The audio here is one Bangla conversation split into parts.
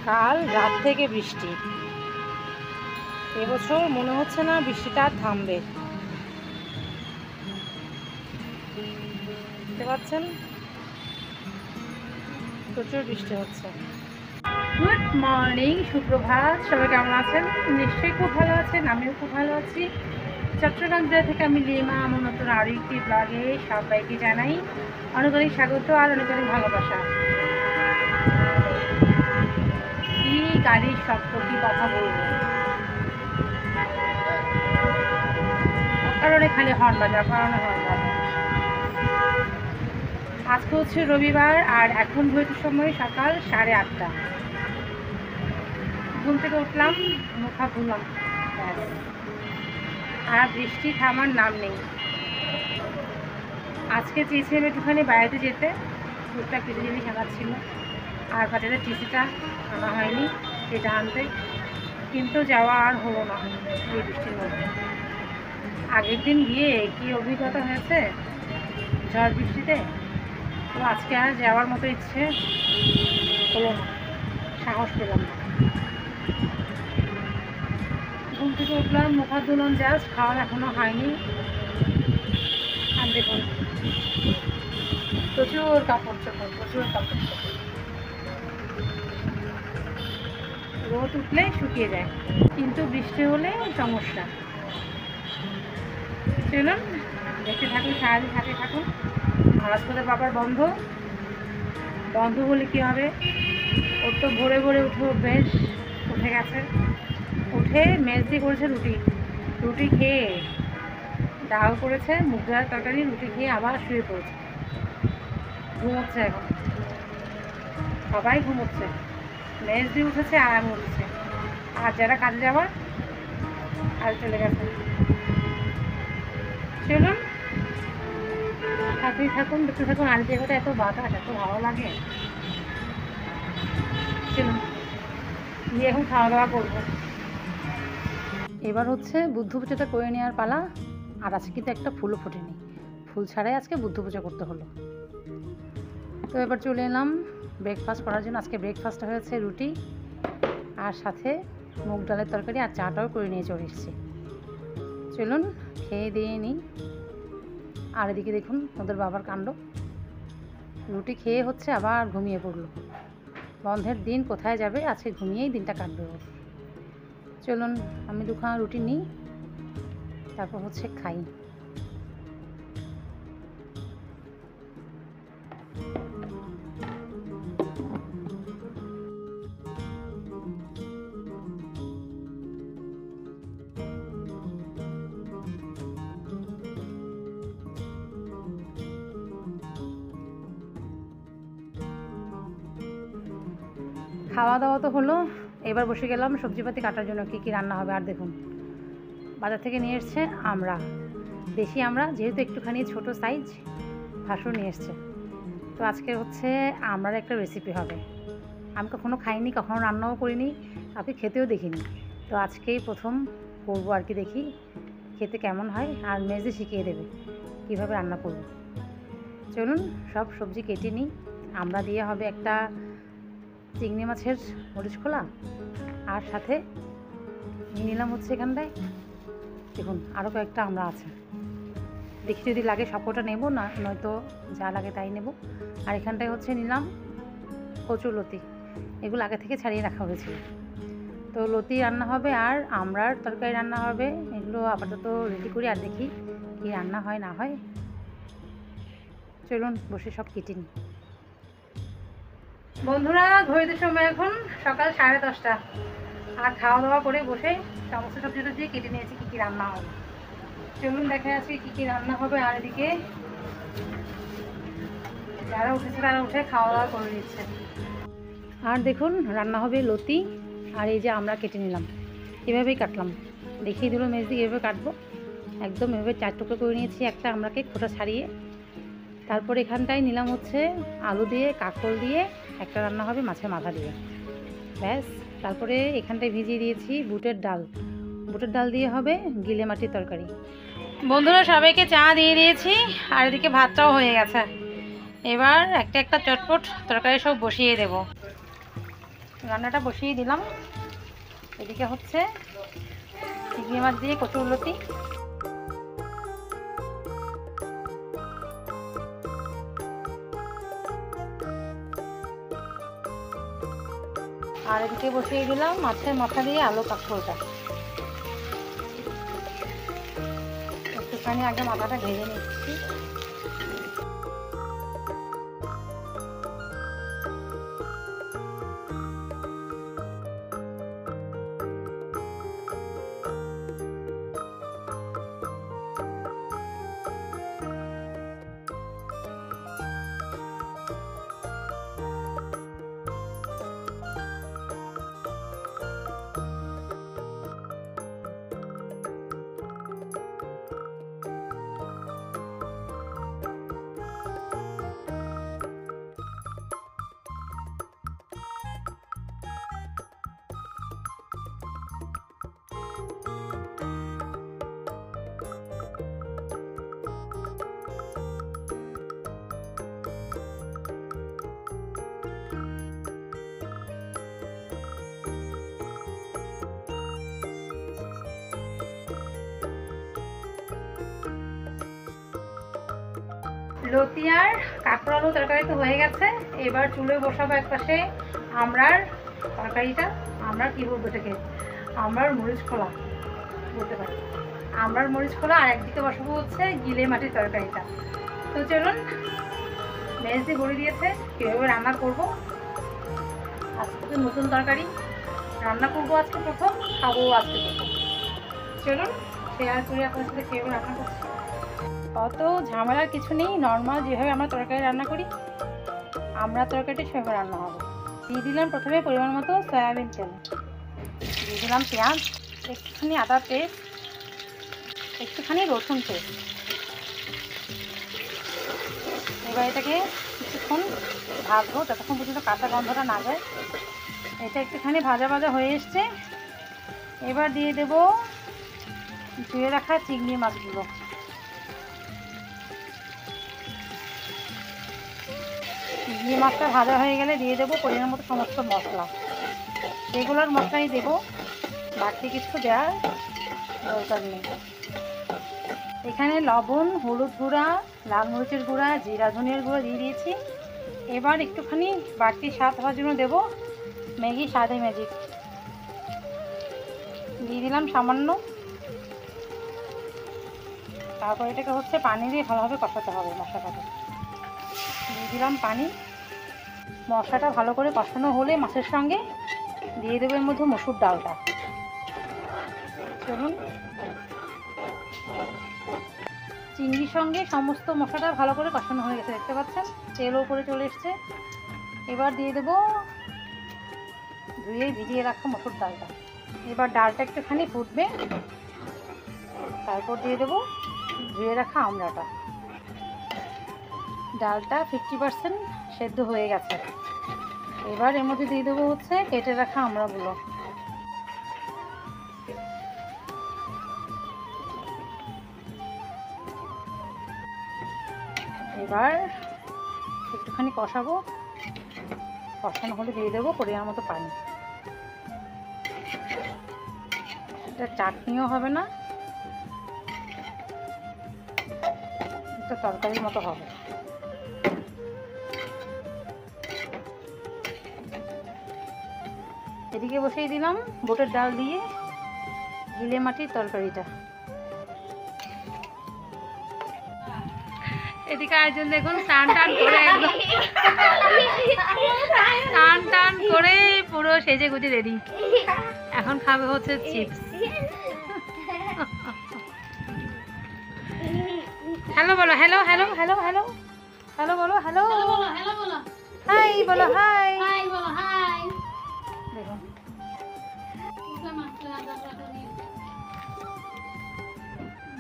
কাল রাত থেকে বৃষ্টি, এবছর মনে হচ্ছে না বৃষ্টিটা আর থামবে। দেখতে পাচ্ছেন প্রচুর বৃষ্টি হচ্ছে। গুড মর্নিং, সুপ্রভাত, সবাই কেমন আছেন? নিশ্চয়ই খুব ভালো আছেন, আমিও খুব ভালো আছি। চট্টগ্রাম জেলা থেকে আমি লিমা, আমার নতুন আরও একটি ব্লগে সবাইকে জানাই অনেক অনেক স্বাগত আর অনেক অনেক ভালোবাসা। কি গাড়ির শব্দ, কি কথা বলবো, কারণে খালি হর্ন বাজার, কারণে হর্ন বাজার। আজকে হচ্ছে রবিবার আর এখন হয়তো সময় সকাল 8:30। ঘুম থেকে উঠলাম, মুখা ধুলাম, আর বৃষ্টি থামার নাম নেই। আজকে চেয়েছিলাম একটুখানি বাইরেতে যেতে, টুকটাক কিছু জিনিস আনার ছিল, আর বাজারের টিসিটা আনা হয়নি, সেটা আনতে, কিন্তু যাওয়া আর হলো না এই বৃষ্টির মধ্যে। আগের দিন গিয়ে কি অভিজ্ঞতা হয়েছে ঝড় বৃষ্টিতে, তো আজকে আর যাওয়ার মতো ইচ্ছে হলো না, সাহস পেলাম না। ঘুম থেকে উঠলাম, মুখ হাত ধুলাম, জাস্ট খাওয়া এখনো হয়নি। আর দেখুন প্রচুর কাপড় চোপড়, প্রচুর কাপড় চোপড়, রোদ উঠলে শুকিয়ে যায়, কিন্তু বৃষ্টি হলে সমস্যা। চলুন দেখতে থাকুন, সারাদিন সাথে থাকুন। আজকে বাবার বন্ধ বলে কী হবে, ওর তো ভোরে ভোরে বেশ উঠে গেছে, উঠে মেজ দিয়ে করেছে রুটি খেয়ে, ডাল করেছে, মুগ ডাল তরকারি, রুটি খেয়ে আবার শুয়ে পড়েছে, ঘুমোচ্ছে। এখন সবাই ঘুমোচ্ছে, মেজ দিয়ে উঠেছে আর আমি উঠেছে, আর যারা কাজে যাওয়ার আর চলে গেছে। চলুন সাথেই থাকুন, দেখতে থাকুন। আর জায়গাটা এত বাতাস, এত ভালো লাগে। চলুন গিয়ে এখন খাওয়া দাওয়া করবো। এবার হচ্ছে বুদ্ধ পুজোটা করে নেওয়ার পালা। আর আজকে কিন্তু একটা ফুলও ফোটেনি, ফুল ছাড়াই আজকে বুদ্ধ পুজো করতে হলো। তো এবার চলে এলাম ব্রেকফাস্ট করার জন্য। আজকে ব্রেকফাস্ট হয়েছে রুটি আর সাথে মুগ ডালের তরকারি, আর চাটাও করে নিয়ে চলে এসেছি। চলুন খেয়ে দিয়ে নিই। আর এদিকে দেখুন ওদের বাবার কাণ্ড, রুটি খেয়ে হচ্ছে আবার ঘুমিয়ে পড়লো। বন্ধের দিন কোথায় যাবে, আজকে ঘুমিয়েই দিনটা কাটবে ওর। চলুন আমি দুখানা রুটি নিই, তারপর হচ্ছে খাই। খাওয়া দাওয়া তো হলো, এবার বসে গেলাম সবজিপাতি কাটার জন্য, কী কী রান্না হবে। আর দেখুন বাজার থেকে নিয়ে এসছে আমরা, দেশি আমরা, যেহেতু একটুখানি ছোট সাইজ, ভাসুর নিয়ে এসছে। তো আজকে হচ্ছে আমরার একটা রেসিপি হবে। আমি কখনো খাইনি, কখনো রান্নাও করিনি, কাউকে খেতেও দেখিনি, তো আজকেই প্রথম করবো আর কি। দেখি খেতে কেমন হয়, আর মেজে শিখিয়ে দেবে কীভাবে রান্না করব। চলুন সব সবজি কেটে নিই। আমরা দিয়ে হবে একটা চিংড়ি মাছের মরিচ খোলা, আর সাথে নিয়ে নিলাম হচ্ছে এখানটায় দেখুন আরও কয়েকটা আমরা আছে, দেখি যদি লাগে সবকটা নেব, না নয়তো যা লাগে তাই নেব। আর এখানটায় হচ্ছে নিলাম কচু লতি, এগুলো আগে থেকে ছাড়িয়ে রাখা হয়েছিল। তো লতি রান্না হবে আর আমড়ার তরকারি রান্না হবে। এগুলো আপাতত রেডি করি, আর দেখি কি রান্না হয় না হয়। চলুন বসে সব কেটে নিই। বন্ধুরা ঘড়িতে সময় এখন সকাল 10:30, আর খাওয়া দাওয়া করে বসে সমস্ত সবজিটা দিয়ে কেটে নিয়েছি কী কী রান্না হবে। চলুন দেখা যাচ্ছে কী কী রান্না হবে। আর এদিকে যারা উঠেছে তারা উঠে খাওয়া দাওয়া করে নিচ্ছে। আর দেখুন রান্না হবে লতি, আর এই যে আমরা কেটে নিলাম, এভাবেই কাটলাম, দেখিয়ে দিল মেজ দিয়ে এভাবে কাটবো, একদম এভাবে 4 টুকরো করে নিয়েছি একটা আমরাকে খোসা ছাড়িয়ে। তারপর এখানটায় নিলাম হচ্ছে আলু দিয়ে, কাঁকরোল দিয়ে একটা রান্না হবে, মাছের মাথা দিয়ে, ব্যাস। তারপরে এখানটায় ভিজিয়ে দিয়েছি বুটের ডাল দিয়ে হবে গিলে মাটির তরকারি। বন্ধুরা সবাইকে চা দিয়ে দিয়েছি, আর এদিকে ভাতটাও হয়ে গেছে। এবার একটা একটা চটপট তরকারি সব বসিয়ে দেব। রান্নাটা বসিয়ে দিলাম। এদিকে হচ্ছে চিংড়ি মাছ দিয়ে কচুরলতি। আর এদিকে বসিয়ে দিলাম মাছের মাথা দিয়ে আলু কাঁকরোলটা। একটুখানি আগে মাথাটা ভেজে নিচ্ছি। লতি আর কাঁকড় আলু তরকারি তো হয়ে গেছে। এবার চুলোয় বসাবো একপাশে আমড়ার তরকারিটা। আমরা কি বলবো এটাকে, আমড়ার মরিচ খোলা বলতে পারি। আমড়ার মরিচ খোলা। আর একদিকে বসাবো হচ্ছে গিলে মাটির তরকারিটা। তো চলুন, মেজ দিয়ে ভরে দিয়েছে, কীভাবে রান্না করবো। আজকে তো নতুন তরকারি রান্না করবো, আজকে প্রথম খাবো আজকে প্রথম। চলুন শেয়ার করি আপনার সাথে কীভাবে রান্না করছি। অত ঝামেলার কিছু নেই, নর্মাল যেভাবে আমরা তরকারি রান্না করি আমরা তরকারিটা সেভাবে রান্না হবে। দিয়ে দিলাম প্রথমে পরিমাণ মতো সয়াবিন তেল, দিয়ে দিলাম পেঁয়াজ, একটুখানি আদা পেস্ট, একটুখানি রসুন পেস্ট। এবার এটাকে কিছুক্ষণ ভাজবো যতক্ষণ পর্যন্ত কাঁচা গন্ধটা না যায়। এটা একটুখানি ভাজা ভাজা হয়ে এসছে। এবার দিয়ে দেব ধুয়ে রাখা চিংড়ি মাছগুলো। চিংড়ি মাছটা ভাজা হয়ে গেলে দিয়ে দেবো পরিমাণ মতো সমস্ত মশলা। রেগুলার মশলাই দেবো, বাড়তি কিছু দেওয়ার দরকার নেই। এখানে লবণ, হলুদ গুঁড়া, লাল মরিচের গুঁড়া, জিরা ধনিয়ার গুঁড়া দিয়ে দিয়েছি। এবার একটুখানি বাড়তি স্বাদ হওয়ার জন্য দেবো ম্যাগি স্বাদে ম্যাজিক, দিয়ে দিলাম সামান্য। তারপর এটাকে হচ্ছে পানি দিয়ে ভালোভাবে কষাতে হবে মশলাটাকে। দিয়ে দিলাম পানি। মশলাটা ভালো করে কষানো হলে মাছের সঙ্গে দিয়ে দেবো এর মধ্যে মসুর ডালটা। চলুন, চিংড়ির সঙ্গে সমস্ত মশলাটা ভালো করে কষানো হয়ে গেছে, দেখতে পাচ্ছেন তেলও উপরে চলে এসছে। এবার দিয়ে দেবো ধুয়ে ভিজিয়ে রাখা মসুর ডালটা। এবার ডালটা একটুখানি ফুটবে, তারপর দিয়ে দেবো ধুয়ে রাখা আমড়াটা। ডালটা 50% সেদ্ধ হয়ে গেছে। এবার এর মধ্যে দিয়ে দেবো হচ্ছে কেটে রাখা আমড়াগুলো। এবার একটুখানি কষাবো, কষানো হলে দিয়ে দেবো পরিমাণ মতো পানি। এটা চাটনিও হবে না, এটা তরকারির মতো হবে। এদিকে বসিয়ে দিলাম বুটের ডাল দিয়ে গিলে মাটির তরকারিটা। এদিকে আয়োজন দেখুন, টান টান করে একদম টান টান করে পুরো সেজে গুজে রেডি। এখন খাবে হচ্ছে চিপস। হ্যালো বলো, hello hello hello hello hello বলো, হ্যালো হাই বলো, হাই বলো, হাই। দেখুন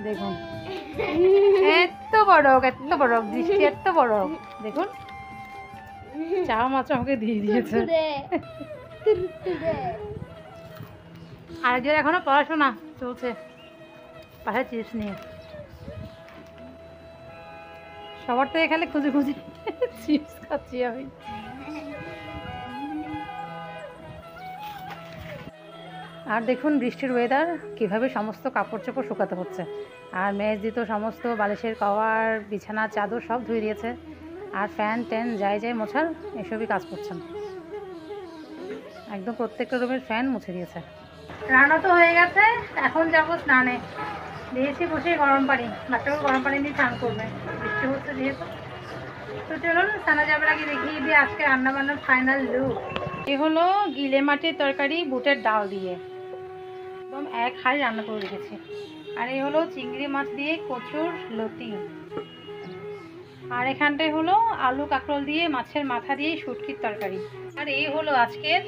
দেখুন এত বড় দৃষ্টি, এত বড়। দেখুন চা মাছ আমাকে দিয়ে দিয়েছে। আরেকজন এখনো পড়াশোনা চলছে পাশে চিপস নিয়ে। সবার তো এখানে খুঁজে খুঁজে চিপস খাচ্ছি আমি। আর দেখুন বৃষ্টির ওয়েদার কীভাবে সমস্ত কাপড় চোপড় শুকাতে হচ্ছে। আর মেজ দিত সমস্ত বালিশের কভার বিছানা চাদর সব ধুয়ে দিয়েছে। আর ফ্যান ট্যান যাই মোছার এসবই কাজ করছেন। একদম প্রত্যেকটা রুমের ফ্যান মুছে দিয়েছে। রান্না তো হয়ে গেছে, এখন যাবো স্নানে। দিয়েছি বসে গরম পানি, বাচ্চাকে গরম পানি দিয়ে স্নান করবে, বৃষ্টি হচ্ছে যেহেতু। তো চলুন স্নানে যাবার আগে দেখিয়ে দিয়ে আজকে রান্নাবান্নার ফাইনাল লুক। এ হলো গিলে মাটির তরকারি বুটের ডাল দিয়ে, একদম এক হাঁড়ি রান্না করে রেখেছি। আর এই হলো চিংড়ি মাছ দিয়ে কচুর লতি। আর এখানটায় হলো আলু কাঁকরোল দিয়ে মাছের মাথা দিয়ে শুটকির তরকারি। আর এই হলো আজকের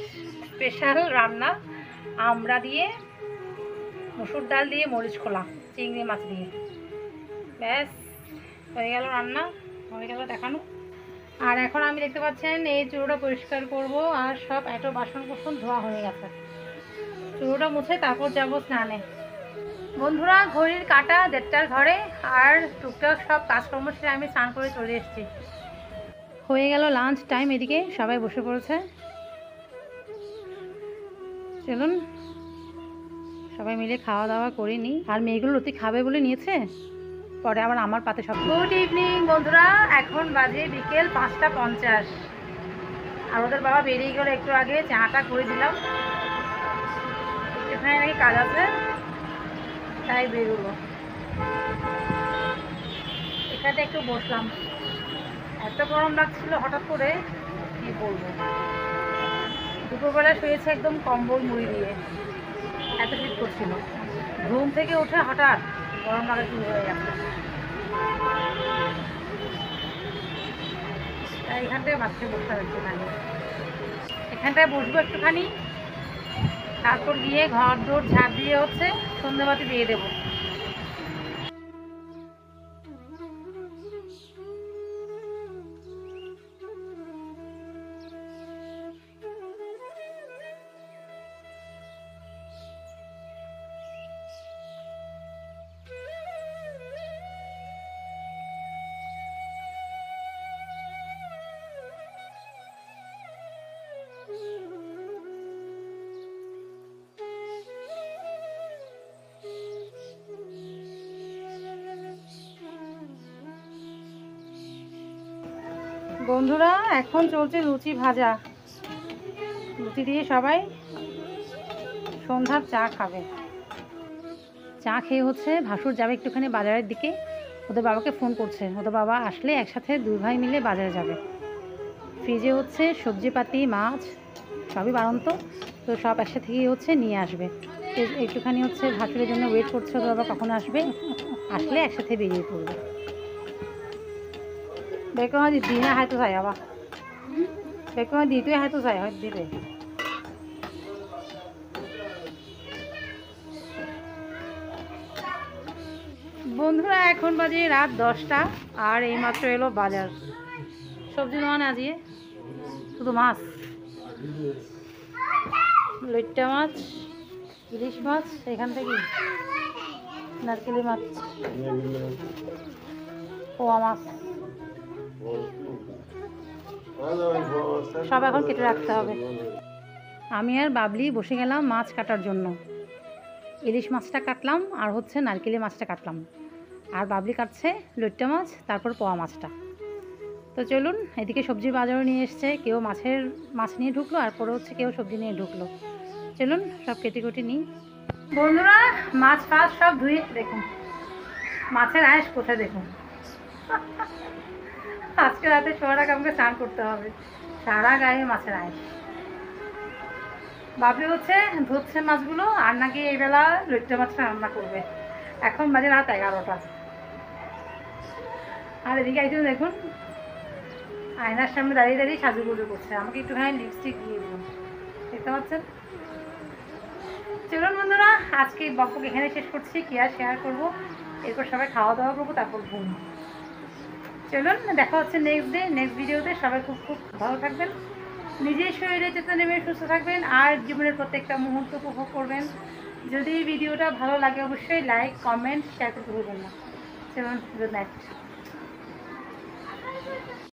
স্পেশাল রান্না, আমড়া দিয়ে মসুর ডাল দিয়ে মরিচ খোলা চিংড়ি মাছ দিয়ে। ব্যাস হয়ে গেল রান্না, হয়ে গেল দেখানো। আর এখন আমি দেখতে পাচ্ছেন এই চুড়োটা পরিষ্কার করব। আর সব এত বাসন কোসন ধোয়া হয়ে গেছে, চুড়োটা মুছে তারপর যাব স্নানে। বন্ধুরা ঘড়ির কাঁটা 1:30টার ঘরে। আর টুকটাক সব কাজকর্ম সেরে আমি স্নান করে চলে এসেছি। হয়ে গেল লাঞ্চ টাইম, এদিকে সবাই বসে পড়েছে। চলুন সবাই মিলে খাওয়া দাওয়া করে নিই। আর মেয়েগুলো লতি খাবে বলে নিয়েছে, পরে আবার আমার পাতে সব। গুড ইভিনিং বন্ধুরা, এখন বাজে বিকেল 5টা 50। আর ওদের বাবা বেরিয়ে গেল একটু আগে, চাটা করে দিলাম। এখানে নাকি কাজ আছে তাই বেরোলো। এখানে একটু বসলাম, এত গরম লাগছিল হঠাৎ করে কি বলবো। দুপুরবেলা শুয়েছে একদম কম্বল মুড়ি দিয়ে, এত শীত করছিল। ঘুম থেকে উঠে হঠাৎ গরম লাগা শুরু হয়ে গেছে। তাই এখানটায় বাচ্চা বসতে হচ্ছে না, এখানটায় বসবো একটুখানি, তারপর গিয়ে ঘর দৌড় ঝাড় দিয়ে হচ্ছে সন্ধ্যাবাতি দিয়ে দেবো। বন্ধুরা এখন চলছে লুচি ভাজা, লুচি দিয়ে সবাই সন্ধ্যার চা খাবে। চা খেয়ে হচ্ছে ভাসুর যাবে একটুখানি বাজারের দিকে, ওদের বাবাকে ফোন করছে। ওদের বাবা আসলে একসাথে দুই ভাই মিলে বাজারে যাবে। ফ্রিজে হচ্ছে সবজিপাতি মাছ সবই বাড়ন্ত, তো সব একসাথে গিয়ে হচ্ছে নিয়ে আসবে। একটুখানি হচ্ছে ভাসুরের জন্য ওয়েট করছে, ওদের বাবা কখন আসবে, আসলে একসাথে বেরিয়ে পড়বে। বেকমা দিদি না হাই তো চাই আবার, বেকমা দিদি হাই তো চাই হয় দিদি। বন্ধুরা এখন বাজে রাত 10টা। আর এইমাত্র এলো বাজার, সবজি নেওয়া না দিয়ে শুধু মাছ, লইট্টা মাছ, ইলিশ মাছ, এখান থেকে নারকেলি মাছ, পোয়া মাছ সব এখন কেটে রাখতে হবে। আমি আর বাবলি বসে গেলাম মাছ কাটার জন্য। ইলিশ মাছটা কাটলাম আর হচ্ছে নারকেলি মাছটা কাটলাম, আর বাবলি কাটছে লইট্টা মাছ, তারপর পোয়া মাছটা। তো চলুন, এদিকে সবজি বাজারও নিয়ে এসছে, কেউ মাছ নিয়ে ঢুকলো, আর পরে হচ্ছে কেউ সবজি নিয়ে ঢুকলো। চলুন সব কেটে কুটি নিই। বন্ধুরা মাছ ফাছ সব ধুয়ে দেখুন, মাছের আঁশ কোথায় দেখুন। আজকে রাতে শোয়ার আগে আমাকে স্নান করতে হবে, সারা গায়ে মাছের আঁশ। বাবলি হচ্ছে ধুচ্ছে মাছগুলো, আর নাকি এই বেলা লইট্টা মাছটা রান্না করবে। এখন বাজে রাত 11টা। আর এদিকে একজন দেখুন আয়নার সামনে দাঁড়িয়ে দাঁড়িয়ে সাজুগুজু করছে, আমাকে একটুখানি লিপস্টিক দিয়ে দিল, দেখতে পাচ্ছেন। চলুন বন্ধুরা আজকে বকবক এখানে শেষ করছি, কি আর শেয়ার করবো। এরপর সবাই খাওয়া দাওয়া করবো, তারপর ঘুম। চলুন দেখা হচ্ছে নেক্সট ভিডিওতে। সবাই খুব খুব ভালো থাকবেন, নিজের শরীরে চেতনা নেমে সুস্থ থাকবেন, আর জীবনের প্রত্যেকটা মুহূর্ত উপভোগ করবেন। যদি ভিডিওটা ভালো লাগে অবশ্যই লাইক কমেন্ট শেয়ার করতে ভুলবেন না। চলুন, গুড নাইট।